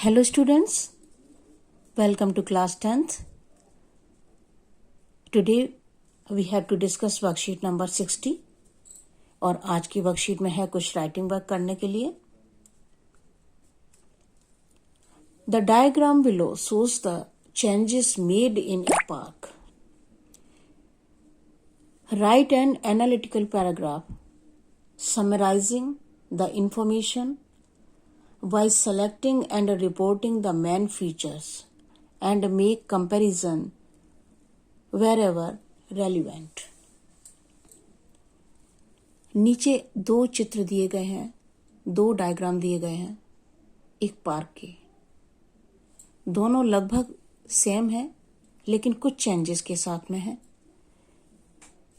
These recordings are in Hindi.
Hello students, welcome to class 10th. Today we have to discuss worksheet number 60 और आज की वर्कशीट में है कुछ राइटिंग वर्क करने के लिए. The diagram below shows the changes made in a park. Write an analytical paragraph summarizing the information by selecting and reporting the main features and make comparison wherever relevant. नीचे दो चित्र दिए गए हैं, दो डायग्राम दिए गए हैं एक पार्क के. दोनों लगभग सेम है लेकिन कुछ चेंजेस के साथ में है.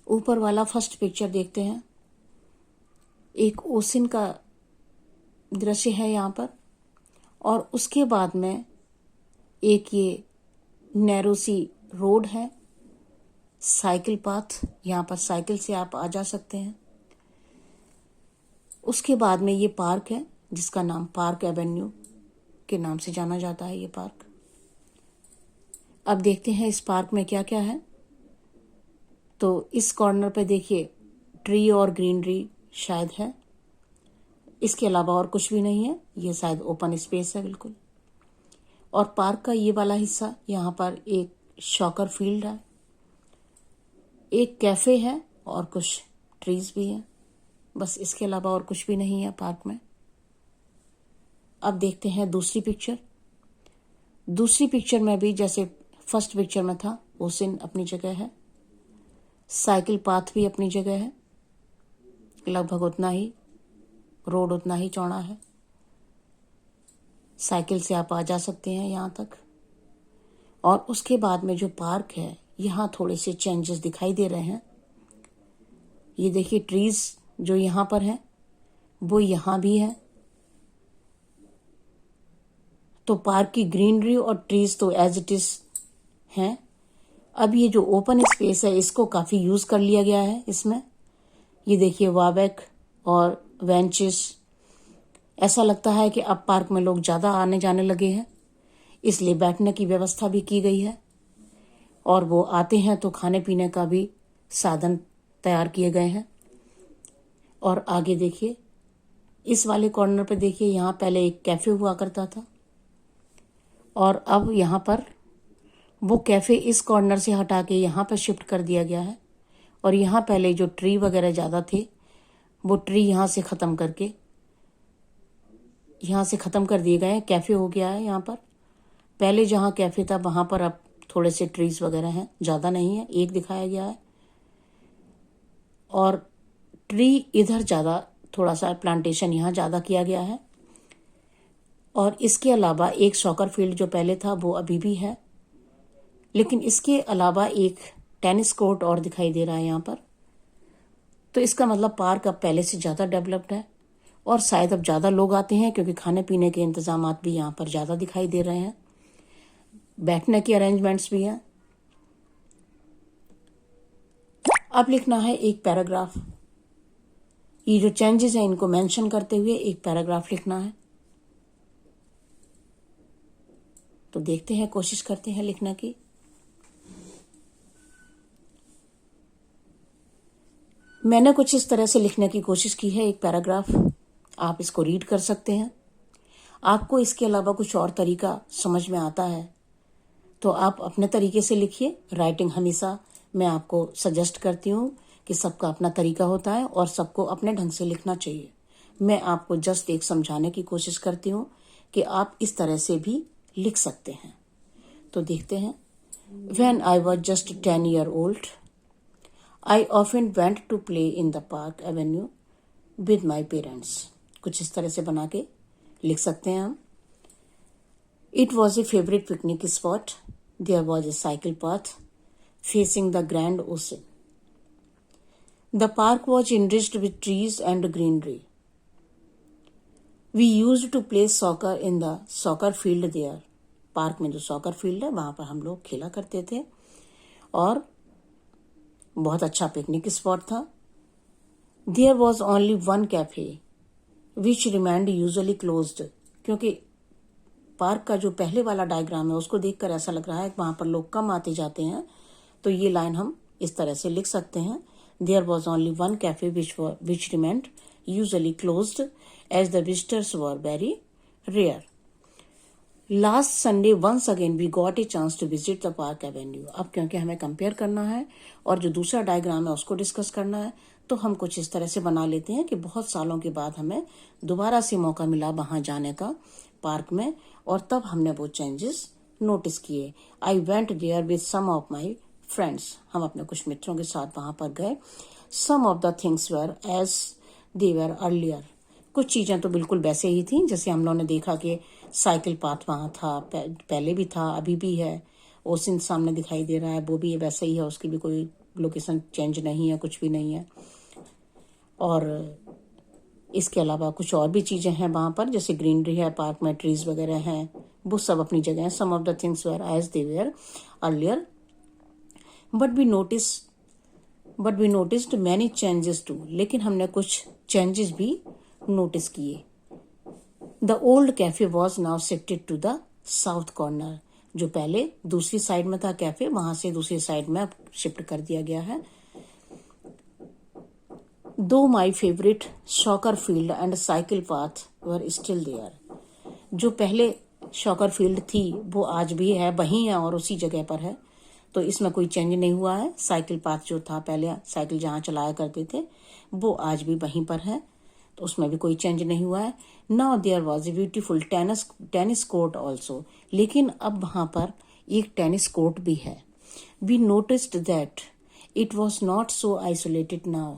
ऊपर वाला फर्स्ट पिक्चर देखते हैं. एक ओशन का दृश्य है यहाँ पर और उसके बाद में एक ये नैरो सी रोड है, साइकिल पाथ. यहाँ पर साइकिल से आप आ जा सकते हैं. उसके बाद में ये पार्क है जिसका नाम पार्क एवेन्यू के नाम से जाना जाता है ये पार्क. अब देखते हैं इस पार्क में क्या क्या है. तो इस कॉर्नर पे देखिए ट्री और ग्रीनरी शायद है, इसके अलावा और कुछ भी नहीं है. ये शायद ओपन स्पेस है बिल्कुल. और पार्क का ये वाला हिस्सा, यहाँ पर एक सॉकर फील्ड है, एक कैफे है और कुछ ट्रीज भी हैं. बस इसके अलावा और कुछ भी नहीं है पार्क में. अब देखते हैं दूसरी पिक्चर. दूसरी पिक्चर में भी जैसे फर्स्ट पिक्चर में था, ओशन अपनी जगह है, साइकिल पाथ भी अपनी जगह है, लगभग उतना ही, रोड उतना ही चौड़ा है, साइकिल से आप आ जा सकते हैं यहाँ तक. और उसके बाद में जो पार्क है यहाँ थोड़े से चेंजेस दिखाई दे रहे हैं. ये देखिए ट्रीज जो यहाँ पर है वो यहाँ भी है. तो पार्क की ग्रीनरी और ट्रीज तो एज इट इज हैं. अब ये जो ओपन स्पेस है इसको काफी यूज कर लिया गया है इसमें. ये देखिए वावेक और बेंचेस. ऐसा लगता है कि अब पार्क में लोग ज्यादा आने जाने लगे हैं, इसलिए बैठने की व्यवस्था भी की गई है. और वो आते हैं तो खाने पीने का भी साधन तैयार किए गए हैं. और आगे देखिए इस वाले कॉर्नर पे देखिए, यहाँ पहले एक कैफे हुआ करता था और अब यहाँ पर वो कैफे इस कॉर्नर से हटा के यहाँ पर शिफ्ट कर दिया गया है. और यहाँ पहले जो ट्री वगैरह ज़्यादा थे वो ट्री यहाँ से ख़त्म करके यहाँ से ख़त्म कर दिए गए हैं. कैफ़े हो गया है यहाँ पर. पहले जहाँ कैफ़े था वहाँ पर अब थोड़े से ट्रीज वगैरह हैं, ज़्यादा नहीं है, एक दिखाया गया है. और ट्री इधर ज़्यादा, थोड़ा सा प्लांटेशन यहाँ ज़्यादा किया गया है. और इसके अलावा एक सॉकर फील्ड जो पहले था वो अभी भी है, लेकिन इसके अलावा एक टेनिस कोर्ट और दिखाई दे रहा है यहाँ पर. तो इसका मतलब पार्क अब पहले से ज़्यादा डेवलप्ड है और शायद अब ज़्यादा लोग आते हैं क्योंकि खाने पीने के इंतजामात भी यहाँ पर ज़्यादा दिखाई दे रहे हैं, बैठने के अरेंजमेंट्स भी हैं. अब लिखना है एक पैराग्राफ. ये जो चेंजेस हैं इनको मेंशन करते हुए एक पैराग्राफ लिखना है. तो देखते हैं, कोशिश करते हैं लिखने की. मैंने कुछ इस तरह से लिखने की कोशिश की है एक पैराग्राफ. आप इसको रीड कर सकते हैं. आपको इसके अलावा कुछ और तरीका समझ में आता है तो आप अपने तरीके से लिखिए. राइटिंग हमेशा मैं आपको सजेस्ट करती हूँ कि सबका अपना तरीका होता है और सबको अपने ढंग से लिखना चाहिए. मैं आपको जस्ट एक समझाने की कोशिश करती हूँ कि आप इस तरह से भी लिख सकते हैं. तो देखते हैं. When I was just 10 years old, I often went to play in the park avenue with my parents. कुछ इस तरह से बना के लिख सकते हैं हम. It was a favorite picnic spot. There was a cycle path facing the grand ocean. The park was enriched with trees and greenery. We used to play soccer in the soccer field there. Park में जो सॉकर फील्ड है वहां पर हम लोग खेला करते थे और बहुत अच्छा पिकनिक स्पॉट था. There was only one cafe which remained usually closed, क्योंकि पार्क का जो पहले वाला डायग्राम है उसको देखकर ऐसा लग रहा है कि वहां पर लोग कम आते जाते हैं, तो ये लाइन हम इस तरह से लिख सकते हैं, there was only one cafe which remained usually closed as the visitors were very rare. Last Sunday once again we got a chance to visit the park avenue. अब क्योंकि हमें कंपेयर करना है और जो दूसरा डायग्राम है उसको डिस्कस करना है, तो हम कुछ इस तरह से बना लेते हैं कि बहुत सालों के बाद हमें दोबारा से मौका मिला वहां जाने का पार्क में, और तब हमने वो चेंजेस नोटिस किए। I went there with some of my friends. हम अपने कुछ मित्रों के साथ वहां पर गए। Some of the things were as they were earlier. कुछ चीजें तो बिल्कुल वैसे ही थी जैसे हम लोगों ने देखा कि साइकिल पाथ वहां था, पहले भी था, अभी भी है। ओसिन सामने दिखाई दे रहा है, वो भी वैसे ही है, उसकी भी कोई लोकेशन चेंज नहीं है, कुछ भी नहीं है। और इसके अलावा कुछ और भी चीजें हैं वहां पर, जैसे ग्रीनरी है पार्क में, ट्रीज वगैरह हैं, वो सब अपनी जगह है। Some of the things were as they were earlier but we noticed many changes too. लेकिन हमने कुछ चेंजेस भी नोटिस किए। The old cafe was now shifted to the south corner. जो पहले दूसरी साइड में था कैफे, वहां से दूसरी साइड में अब शिफ्ट कर दिया गया है। Though my favourite soccer field and cycle path were still there. जो पहले सॉकर फील्ड थी वो आज भी है, वहीं है और उसी जगह पर है, तो इसमें कोई चेंज नहीं हुआ है। साइकिल पाथ जो था पहले साइकिल जहां चलाया करते थे वो आज भी वहीं पर है, तो उसमें भी कोई चेंज नहीं हुआ है। Now there was a beautiful tennis court also. लेकिन अब वहां पर एक टेनिस कोर्ट भी है। We noticed that it was not so isolated now.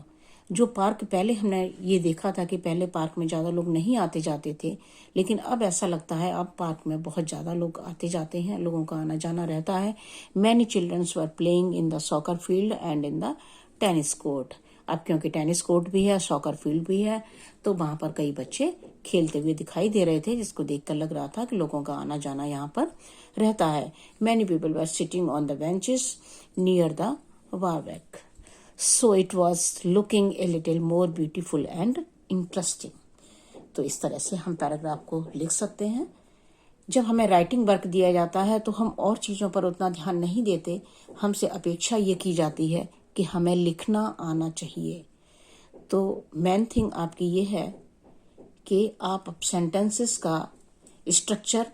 जो पार्क पहले हमने ये देखा था कि पहले पार्क में ज्यादा लोग नहीं आते जाते थे, लेकिन अब ऐसा लगता है अब पार्क में बहुत ज्यादा लोग आते जाते हैं, लोगों का आना जाना रहता है। Many childrens were playing in the soccer field and in the tennis court. अब क्योंकि टेनिस कोर्ट भी है, सॉकर फील्ड भी है, तो वहां पर कई बच्चे खेलते हुए दिखाई दे रहे थे, जिसको देखकर लग रहा था कि लोगों का आना जाना यहाँ पर रहता है। Many people were sitting on the benches near the war back, so it was looking a little more beautiful and interesting. तो इस तरह से हम पैराग्राफ को लिख सकते हैं। जब हमें राइटिंग वर्क दिया जाता है तो हम और चीजों पर उतना ध्यान नहीं देते, हमसे अपेक्षा ये की जाती है कि हमें लिखना आना चाहिए। तो मेन थिंग आपकी ये है कि आप सेंटेंसेस का स्ट्रक्चर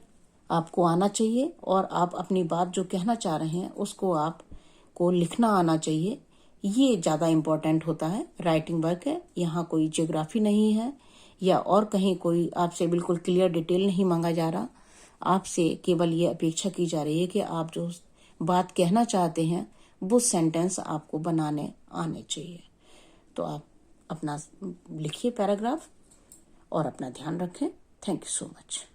आपको आना चाहिए और आप अपनी बात जो कहना चाह रहे हैं उसको आपको लिखना आना चाहिए। ये ज़्यादा इम्पोर्टेंट होता है। राइटिंग वर्क है, यहाँ कोई ज्योग्राफी नहीं है या और कहीं कोई आपसे बिल्कुल क्लियर डिटेल नहीं मांगा जा रहा। आपसे केवल ये अपेक्षा की जा रही है कि आप जो बात कहना चाहते हैं वो सेंटेंस आपको बनाने आने चाहिए। तो आप अपना लिखिए पैराग्राफ और अपना ध्यान रखें। Thank you so much.